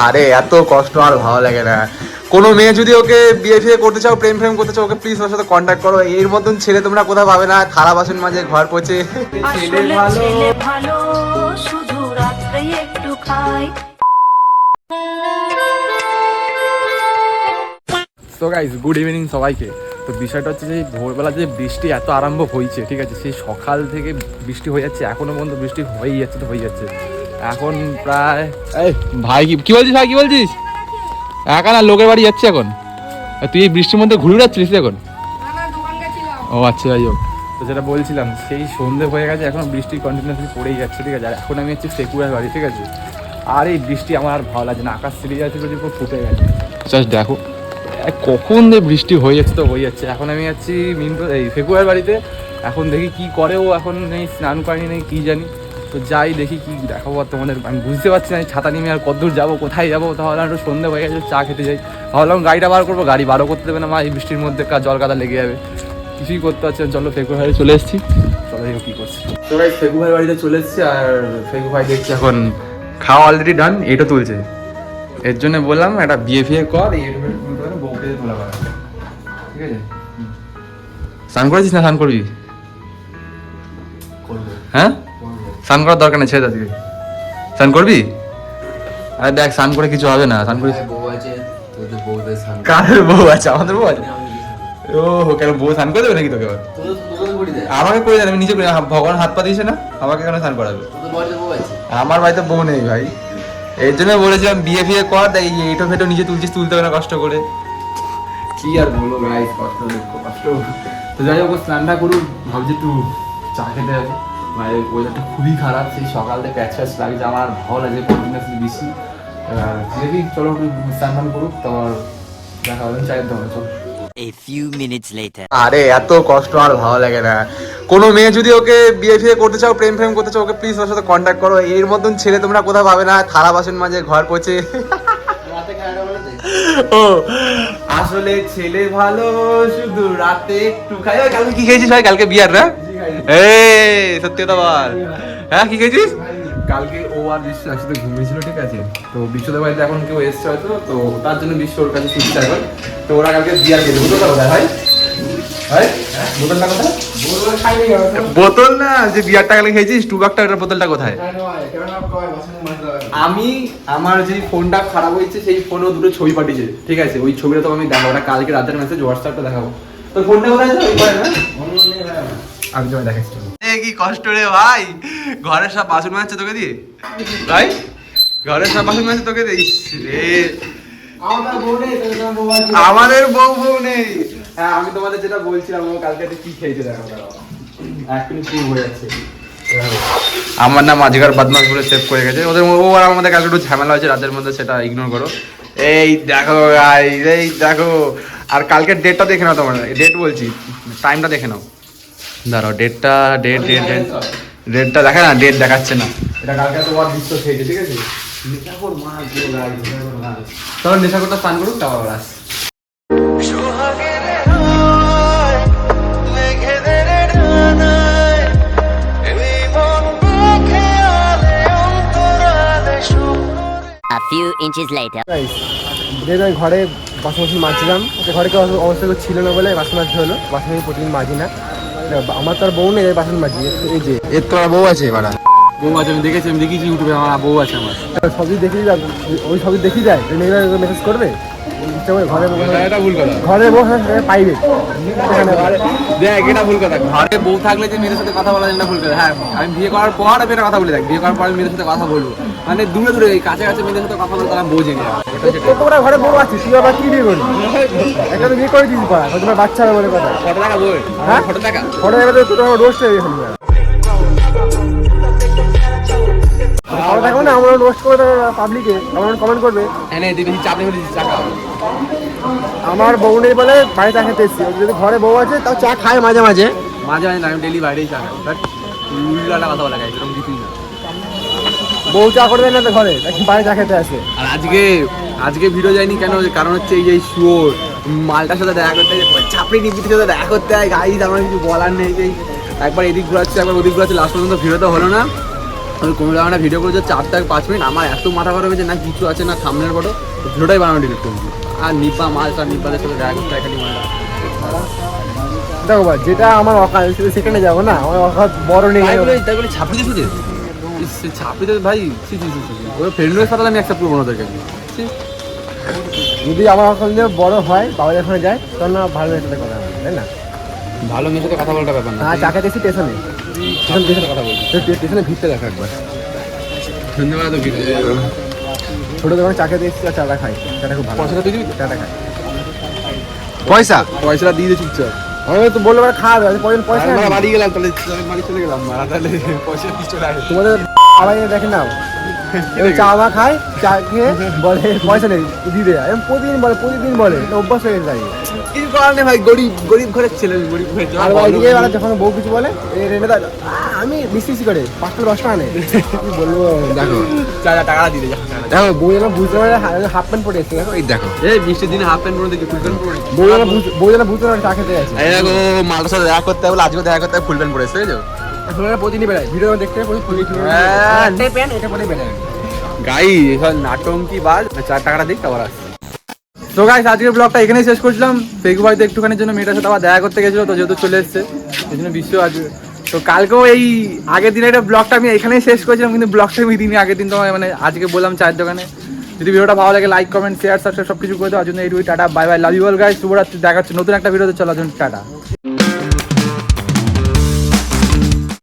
আরে এত কষ্ট আর ভালো লাগে না। কোনো মেয়ে যদি ওকে বিয়ে ফিয়ে করতে চাও, প্রেম ফ্রেম করতে চাও, ওকে প্লিজ ওর সাথে কন্ট্যাক্ট করো। এর মতন ছেলে তোমরা কোথাও পাবে না, থালা বাসন মাঝে ঘর পোছে। ছেলে ভালো শুধু রাত্রে একটু খাই। তো গাইস গুড ইভিনিং সবাইকে। তো বিষয়টা হচ্ছে যে ভোরবেলা যে বৃষ্টি এত আরম্ভ হয়েছে, ঠিক আছে, সেই সকাল থেকে বৃষ্টি হয়ে যাচ্ছে, এখনো পর্যন্ত বৃষ্টি হয়েই যাচ্ছে তো হয়ে যাচ্ছে। এখন প্রায় এই ভাই কি বলছিস ভাই, কি বলছিস? একা না, লোকের বাড়ি যাচ্ছে এখন। তুই এই বৃষ্টির মধ্যে ঘুরে যাচ্ছিস এখন? ও আচ্ছা, যাই হোক। তো যেটা বলছিলাম, সেই সন্ধে হয়ে গেছে, এখন বৃষ্টি কন্টিনিউসলি পড়েই যাচ্ছে, ঠিক আছে। আর এখন আমি হচ্ছি ফেকুয়ার বাড়ি, ঠিক আছে। আর এই বৃষ্টি আমার আর ভালো লাগছে না, আকাশ সিরিয়ে যাচ্ছে, যদি পুরো ফুটে গেছে। জাস্ট দেখো কখন যে বৃষ্টি হয়ে যাচ্ছে তো হয়ে যাচ্ছে। এখন আমি যাচ্ছি এই ফেকুয়ার বাড়িতে। এখন দেখি কি করে ও, এখন নেই, স্নান করেনি নেই কি জানি। তো যাই দেখি কি দেখাবো আর তোমাদের। আমি বুঝতে পারছি না ছাতা নিয়ে আর কতদূর যাবো, কোথায় যাবো। তাহলে একটু সন্ধে হয়ে গেছে, চা খেতে যাই। ভাবলাম গাড়িটা বার করবো, গাড়ি বারও করতে দেবে না মা, এই বৃষ্টির মধ্যে জল কাদা লেগে যাবে, কিছুই করতে পারছি না। চলো ফেকুয়ার বাড়ি চলে এসেছি, চলো দেখো কী করছি। তো ভাই ফেকুয়ার বাড়িতে চলে এসেছি, আর ফেকু ভাই দেখছি এখন খাওয়া অলরেডি ডান, এটা তুলছে। এর জন্য বললাম একটা বিয়ে ফিয়ে কর, বউকে তোলা করা, ঠিক আছে। স্নান করেছিস না স্নান করবি? হ্যাঁ, স্নান করার দরকার নেই, ছেড়ে আজকে স্নান করবি। আরে দেখ, স্নান করে কিছু হবে না, স্নান করিস। কার বউ আছে? আমাদের বউ আছে। ও কেন, বউ স্নান করে দেবে নাকি তোকে? আমাকে করে দেবে, আমি নিজে করে, ভগবান হাত পা দিয়েছে না, আমাকে কেন স্নান করাবে? আমার বাড়িতে বউ নেই ভাই, এর জন্য বলেছিলাম বিয়ে ফিয়ে কর। তাই এইটো ফেটো নিজে তুলছিস, তুলতে হবে না কষ্ট করে। কি আর বলবো গাইস, কষ্ট কষ্ট। তো যাই হোক, স্নানটা করুক, ভাবছি একটু চা খেতে যাবো। মানে ওয়েদারটা খুবই খারাপ, সেই সকাল থেকে প্যাচ প্যাচ লাগছে, আমার ভালো লাগে কন্টিনিউসলি বেশি। দেখি চলো একটু স্নান করুক, তারপর দেখা হবে চায়ের দোকানে। চলো। A few minutes later. আরে এত কষ্ট আর ভালো লাগে না। কোনো মেয়ে যদি ওকে বিয়ে ফিয়ে করতে চাও, প্রেম ফ্রেম করতে চাও, ওকে প্লিজ ওর সাথে কন্ট্যাক্ট করো। এর মতন ছেলে তোমরা কোথাও পাবে না, থালা বাসন মাঝে ঘর পোছে। ও আসলে ছেলে ভালো শুধু রাতে একটু খাই। কালকে কি খেয়েছিস ভাই? কালকে বিয়ার না? এই সত্যি কথা বল, হ্যাঁ কি খেয়েছিস? কালকে ও আর বিশ্ব একসাথে ঘুমিয়েছিল, ঠিক আছে। তো বিশ্বদের বাড়িতে এখন কেউ এসছে হয়তো, তো তার জন্য বিশ্ব ওর কাছে ছুটি এখন। তো ওরা কালকে বিয়ার খেয়েছে। বোতলটা কোথায় ভাই? ভাই বোতলটা কোথায়? বোতল না, যে বিয়ারটা কালকে খেয়েছিস টুবাকটা, ওটার বোতলটা কোথায়? আমি আমার যে ফোনটা খারাপ হয়েছে, সেই ফোনেও দুটো ছবি পাঠিয়েছে, ঠিক আছে। ওই ছবিটা তো আমি দেখাবো, ওটা কালকে রাতের মেসেজ, হোয়াটসঅ্যাপটা দেখাবো। তোর ফোনটা কোথায় আছে? আমি তোমায় দেখাচ্ছি। কি কষ্ট রে ভাই, ঘরের সব বাসন মাঝছে তোকে দিয়ে ভাই, ঘরের সব বাসন মাঝছে তোকে দিয়ে রে। আমাদের বউ নেই। হ্যাঁ আমি তোমাদের যেটা বলছিলাম, ও কালকে কি খেয়েছে দেখো, একটু হয়ে যাচ্ছে। আমার নাম আজকার বদমাস বলে সেভ করে গেছে ওদের। ও আর আমাদের কালকে একটু ঝামেলা হয়েছে রাতের মধ্যে, সেটা ইগনোর করো। এই দেখো গাইস, এই দেখো। আর কালকের ডেটটা দেখে নাও, তোমার ডেট বলছি, টাইমটা দেখে নাও। দাঁড়াও, ডেটটা ডেটটা দেখা না, ডেট দেখাচ্ছে না। এটা কালকে তোমার বিশ্ব খেয়েছে, ঠিক আছে। নেশা কর মা, চলো নেশা করতে স্নান করুক, তারপর আস। A few inches later. আমি ঘরে বাসন মাজছিলাম, ঘরে কেউ অবস্থা ছিল না বলে বাসন মাজতে হলো। বাসন আমি প্রতিদিন মাজি না, আমার তো আর বউ নেই, বাসন মাজি। এই যে এর তো বউ আছে, এবার বউ আছে, আমি দেখেছি ইউটিউবে, আমার বউ আছে। আমার সবই দেখি, ওই সবই দেখি যায়, মেসেজ করবে ঘরে বউ, হ্যাঁ পাইবে। দেখ এটা ভুল কথা, ঘরে বউ থাকলে যে মেয়েদের সাথে কথা বলা যায় না, ভুল কথা। হ্যাঁ আমি বিয়ে করার পর আমি একটা কথা বলে, দেখ বিয়ে করার পর মেয়েদের সাথে কথা বলবো, মানে দূরে দূরে কাছে কাছে মেয়েদের সাথে কথা বলতে তারা বোঝে না। তোরা ঘরে বউ আছে, তুই আবার কি বিয়ে করবি? একটা তো বিয়ে করে দিস, তোমার বাচ্চা হবে বলে কথা। ফটো টাকা বই, হ্যাঁ ফটো টাকা তোর রোস্ট হয়ে গেছে। দেখো না, আমরা রোস্ট করে পাবলিকে আমার কমেন্ট করবে, আমার বউ নেই বলে বাড়ি চা খেতে এসছি। যদি ঘরে বউ আছে তাও চা খায় মাঝে মাঝে না, আমি ডেলি বাইরেই চা খাই, বাট উল্টাটা কথা বলা যায়, এরকম কিছুই না। বউ চা করবে না তো ঘরে, বাইরে চা খেতে আসে। আর আজকে ভিডিও যায়নি কেন? কারণ হচ্ছে এই যে শুয়োর মালটার সাথে দেখা করতে, চাপড়ি নিবিটির সাথে দেখা করতে হয়। গাইজ আমার কিছু বলার নেই, যে একবার এদিক ঘুরাচ্ছে একবার ওদিক ঘুরাচ্ছে, লাস্ট পর্যন্ত ভিডিও তো হলো না। আমি কোনো ধরনের ভিডিও করেছি 4 থেকে 5 মিনিট, আমার এত মাথা খারাপ হয়েছে, না কিছু আছে না থাম্বনেল ফটো, ভিডিওটাই বানানো ডিলিট করেছি। আর নিপা মাছ আর নিপাদের সাথে দেখা করতে এখানে দেখো ভাই, যেটা আমার অকাল সেখানে যাবো না, আমার অকাল বড় নেই। তাই বলে ছাপড়ি দিয়েছে ছাপড়িতে ভাই, ওই ফ্রেন্ডের সাথে আমি অ্যাকসেপ্ট করবো না ওদেরকে। যদি আমার অকাল দিয়ে বড় হয়, বাবার ওখানে যায়, তখন না ভালো মেয়ের সাথে কথা হবে, তাই না? ভালো মেয়ের সাথে কথা বলাটা ব্যাপার না। হ্যাঁ, চাকা দেখছি স্টেশনে, স্টেশনে কথা বলছি, স্টেশনে ভিড়তে দেখা একবার। সন্ধ্যেবেলা তো ভিড় ছোটো দোকানে চাকা দেখছি আর চাটা খাই, চাটা খুব ভালো। পয়সাটা দিয়ে দিবি? চাটা খাই। পয়সাটা দিয়ে দিয়ে চুপচাপ। আমি তো বললো মানে খাওয়াবে, পয়সা আমরা নেই। বাড়ি গেলাম, তাহলে বাড়ি চলে গেলাম, মারা তাহলে পয়সা দিয়ে চলে আসে। তোমাদের সবাই দেখে নাও, চা মা খায়, চা খেয়ে বলে পয়সা নেই দিয়ে দেয়। আমি প্রতিদিন বলে, এটা অভ্যাস হয়ে গেছে। কিছু করার নেই ভাই, গরিব ঘরের ছেলে, গরিব ঘরের আর ওইদিকে এবার যখন বউ কিছু বলে, রেনে দেয়, আমি বিশ্বাসই করে 5 টাকা 10 টাকা নেই। কি বলবো, দেখো টাকা দিয়ে দে। দেখো বউ যেন বুঝতে পারে হাফ প্যান্ট পরে এসছে, দেখো এই দেখো। এই বৃষ্টির দিনে হাফ প্যান্ট পরে দেখি, ফুল প্যান্ট পরে। বউ যেন বুঝতে পারে চা খেতে আছে। এই দেখো মালটার সাথে দেখা করতে হবে, আজকে দেখা করতে হবে, ফুল প্যান্ট পরে এসে বুঝছো? প্রতিদিনই বেড়ায়, ভিডিও দেখতে হ্যাঁ। প্যান্ট এটা পরে বেড়ায়। গাই এসব নাটঙ্কি বাজ, 4 টাকাটা দিক আবার আসছে। তো গাইস, আজকের ব্লগটা এখানেই শেষ করছিলাম। ফেকু বাড়িতে একটুখানির জন্য মেয়েটার সাথে আবার দেখা করতে গেছিলো, তো যেহেতু চলে এসছে এই জন্য বিশ্ব আজকে। তো কালকেও এই আগের দিনের একটা ব্লগটা আমি এখানেই শেষ করেছিলাম, কিন্তু ব্লগটা আমি দিনই আগের দিন তোমায় মানে আজকে বললাম চায়ের দোকানে। যদি ভিডিওটা ভালো লাগে লাইক কমেন্ট শেয়ার সাবস্ক্রাইব সব কিছু করে দেওয়ার জন্য এই tata bye bye, love you all guys, শুভরাত্রি, দেখা হচ্ছে নতুন একটা ভিডিওতে। চলো টাটা।